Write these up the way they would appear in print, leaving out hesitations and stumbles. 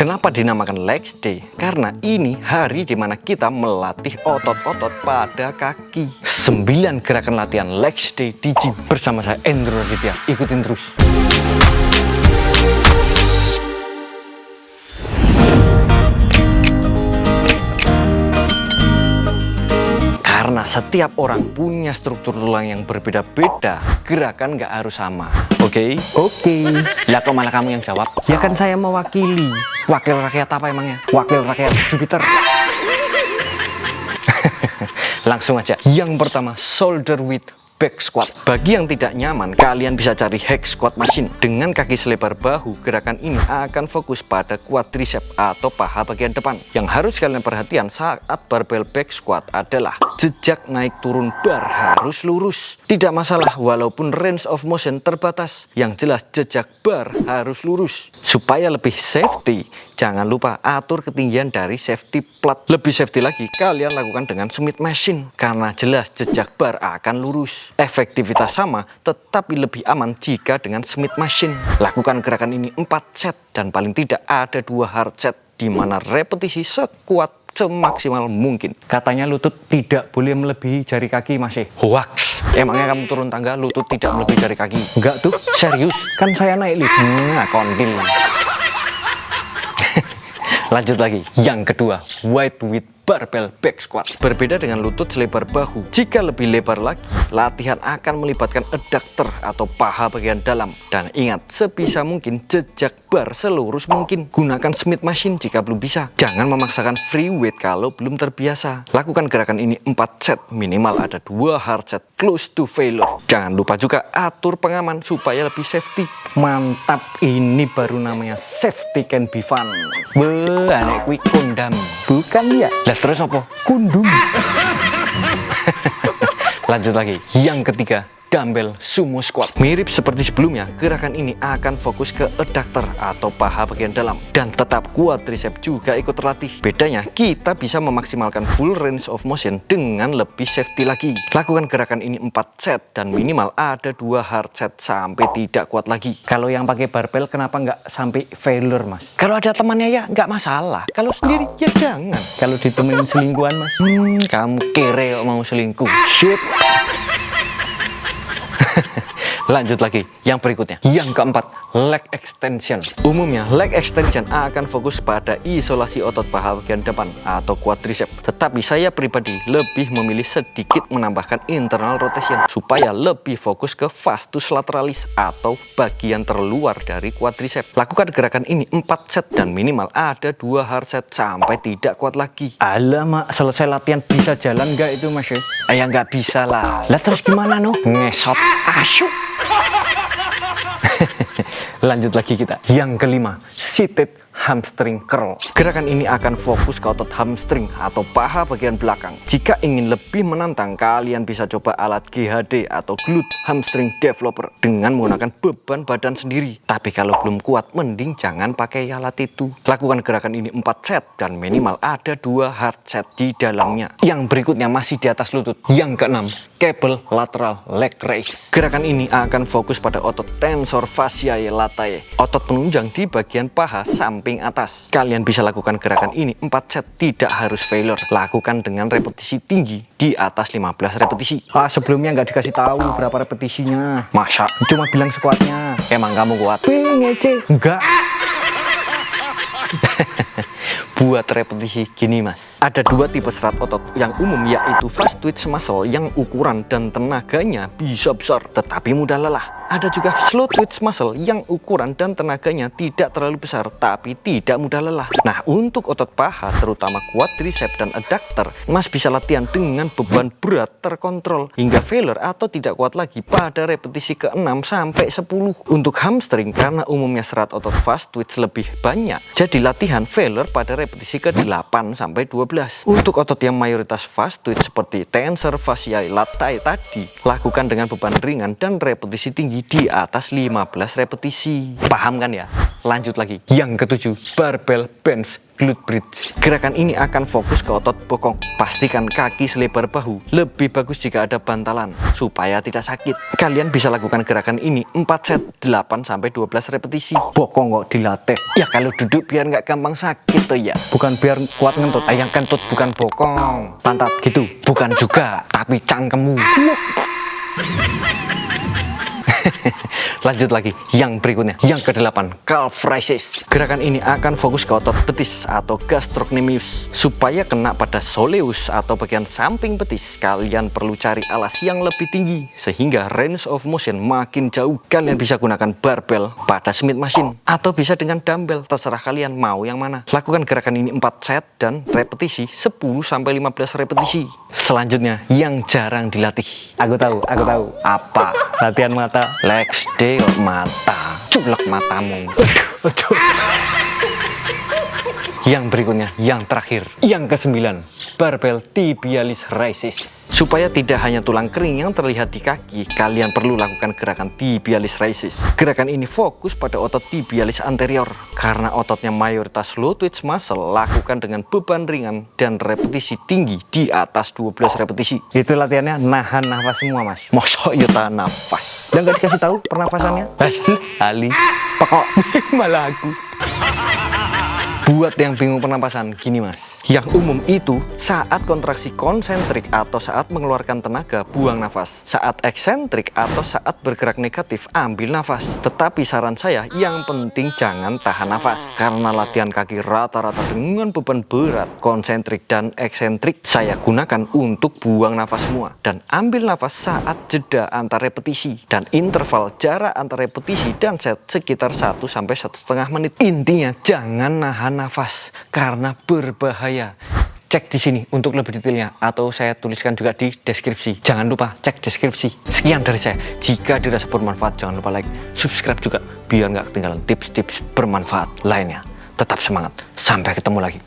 Kenapa dinamakan Legs Day? Karena ini hari dimana kita melatih otot-otot pada kaki. 9 gerakan latihan Legs Day di gym bersama saya Endro Raditya. Ikutin terus. Karena setiap orang punya struktur tulang yang berbeda-beda, gerakan nggak harus sama. Oke? Lah kok malah kamu yang jawab? Ya kan saya mewakili. Wakil rakyat apa emangnya? Wakil rakyat Jupiter. Langsung aja. Yang pertama, shoulder width back squat. Bagi yang tidak nyaman, kalian bisa cari hack squat machine. Dengan kaki selebar bahu, gerakan ini akan fokus pada quadricep atau paha bagian depan. Yang harus kalian perhatikan saat barbell back squat adalah jejak naik turun bar harus lurus. Tidak masalah walaupun range of motion terbatas. Yang jelas jejak bar harus lurus. Supaya lebih safety, jangan lupa atur ketinggian dari safety plat. Lebih safety lagi, kalian lakukan dengan Smith machine. Karena jelas jejak bar akan lurus. Efektivitas sama, tetapi lebih aman jika dengan Smith machine. Lakukan gerakan ini 4 set dan paling tidak ada 2 hard set, di mana repetisi sekuat semaksimal mungkin. Katanya lutut tidak boleh melebihi jari kaki, masih hoax. Emangnya kamu turun tangga lutut tidak melebihi jari kaki? Enggak tuh, serius. Kan saya naik lift. Kontil. Lanjut lagi. Yang kedua, wide width barbell back squat. Berbeda dengan lutut selebar bahu. Jika lebih lebar lagi, latihan akan melibatkan adductor atau paha bagian dalam. Dan ingat, sebisa mungkin jejak bar selurus mungkin. Gunakan Smith machine jika belum bisa. Jangan memaksakan free weight kalau belum terbiasa. Lakukan gerakan ini 4 set, minimal ada 2 hard set, close to failure. Jangan lupa juga atur pengaman supaya lebih safety. Mantap, ini baru namanya safety can be fun. Wah, anek kuwi kondam. Bukan ya? Lah terus apa? Kundum. Lanjut lagi. Yang ketiga, dumbbell sumo squat. Mirip seperti sebelumnya, gerakan ini akan fokus ke adductor atau paha bagian dalam. Dan tetap quadricep juga ikut terlatih. Bedanya, kita bisa memaksimalkan full range of motion dengan lebih safety lagi. Lakukan gerakan ini 4 set dan minimal ada 2 hard set sampai tidak kuat lagi. Kalau yang pakai barbell kenapa nggak sampai failure, Mas? Kalau ada temannya ya nggak masalah. Kalau sendiri ya jangan. Kalau ditemenin selingkuhan, Mas, kamu kere mau selingkuh. Shit. Lanjut lagi, yang berikutnya. Yang keempat, leg extension. Umumnya, leg extension akan fokus pada isolasi otot paha bagian depan atau quadricep. Tetapi saya pribadi lebih memilih sedikit menambahkan internal rotation supaya lebih fokus ke vastus lateralis atau bagian terluar dari quadricep. Lakukan gerakan ini 4 set dan minimal ada 2 hard set sampai tidak kuat lagi. Alamak, selesai latihan bisa jalan nggak itu, Mas? Ya nggak bisa lah. Lah terus gimana no? Ngesot asyuk. Lanjut lagi kita. Yang kelima, seated hamstring curl. Gerakan ini akan fokus ke otot hamstring atau paha bagian belakang. Jika ingin lebih menantang, kalian bisa coba alat GHD atau glute hamstring developer dengan menggunakan beban badan sendiri. Tapi kalau belum kuat, mending jangan pakai alat itu. Lakukan gerakan ini 4 set dan minimal ada 2 hard set di dalamnya. Yang berikutnya masih di atas lutut. Yang keenam, cable lateral leg raise. Gerakan ini akan fokus pada otot tensor fasciae latae, otot penunjang di bagian paha samping atas. Kalian bisa lakukan gerakan ini 4 set, tidak harus failure. Lakukan dengan repetisi tinggi di atas 15 repetisi. Sebelumnya nggak dikasih tahu berapa repetisinya. Masa? Cuma bilang squatnya. Emang kamu kuat? Ngece. Enggak. Buat repetisi gini, Mas. Ada 2 tipe serat otot yang umum, yaitu fast twitch muscle yang ukuran dan tenaganya bisa besar tetapi mudah lelah. Ada juga slow twitch muscle yang ukuran dan tenaganya tidak terlalu besar tapi tidak mudah lelah. Nah, untuk otot paha terutama quadricep dan adductor, Mas bisa latihan dengan beban berat terkontrol hingga failure atau tidak kuat lagi pada repetisi ke-6 sampai 10. Untuk hamstring, karena umumnya serat otot fast twitch lebih banyak, jadi latihan failure pada repetisi ke-8 sampai 12. Untuk otot yang mayoritas fast twitch seperti tensor fasciae latae tadi, lakukan dengan beban ringan dan repetisi tinggi tinggi di atas 15 repetisi. Paham kan ya? Lanjut lagi. Yang ketujuh, barbell bench glute bridge. Gerakan ini akan fokus ke otot bokong. Pastikan kaki selebar bahu. Lebih bagus jika ada bantalan supaya tidak sakit. Kalian bisa lakukan gerakan ini 4 set 8-12 repetisi. Bokong kok dilatih. Ya kalau duduk biar nggak gampang sakit tuh ya. Bukan biar kuat ngentut. Yang kentut bukan bokong, pantat gitu. Bukan juga, tapi cangkemmu. Lanjut lagi, yang berikutnya, yang ke-8, calf raises. Gerakan ini akan fokus ke otot betis atau gastrocnemius. Supaya kena pada soleus atau bagian samping betis, kalian perlu cari alas yang lebih tinggi sehingga range of motion makin jauh. Kalian bisa gunakan barbel pada Smith machine atau bisa dengan dumbbell, terserah kalian mau yang mana. Lakukan gerakan ini 4 set dan repetisi 10-15 repetisi. Selanjutnya, yang jarang dilatih. Aku tahu. Apa? Latihan mata. Legs day mata. Culek matamu. Aduh. Yang berikutnya, yang terakhir, yang ke-9, barbell tibialis raises. Supaya tidak hanya tulang kering yang terlihat di kaki, kalian perlu lakukan gerakan tibialis raises. Gerakan ini fokus pada otot tibialis anterior. Karena ototnya mayoritas low twitch muscle, lakukan dengan beban ringan dan repetisi tinggi di atas 12 repetisi. Itu latihannya nahan nafas semua, Mas. Mosok ya tahan nafas. Dan gak dikasih tahu pernafasannya? Ali, pokok malah aku. Buat yang bingung pernapasan, gini Mas. Yang umum itu saat kontraksi konsentrik atau saat mengeluarkan tenaga, buang nafas. Saat eksentrik atau saat bergerak negatif, ambil nafas. Tetapi saran saya, yang penting jangan tahan nafas. Karena latihan kaki rata-rata dengan beban berat, konsentrik dan eksentrik, saya gunakan untuk buang nafas semua. Dan ambil nafas saat jeda antar repetisi. Dan interval jarak antar repetisi dan set sekitar 1-1,5 menit. Intinya, jangan nahan nafas karena berbahaya. Cek di sini untuk lebih detailnya atau saya tuliskan juga di deskripsi. Jangan lupa cek deskripsi. Sekian dari saya. Jika dirasa bermanfaat, jangan lupa like, subscribe juga biar nggak ketinggalan tips-tips bermanfaat lainnya. Tetap semangat. Sampai ketemu lagi.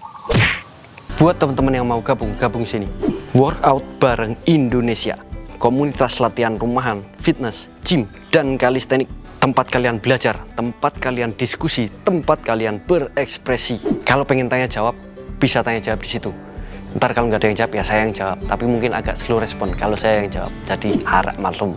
Buat teman-teman yang mau gabung sini. Workout bareng Indonesia. Komunitas latihan rumahan, fitness, gym, dan kalistenik. Tempat kalian belajar, tempat kalian diskusi, tempat kalian berekspresi. Kalau pengen tanya jawab, bisa tanya jawab di situ. Ntar kalau nggak ada yang jawab, ya saya yang jawab. Tapi mungkin agak slow respon kalau saya yang jawab. Jadi harap maklum.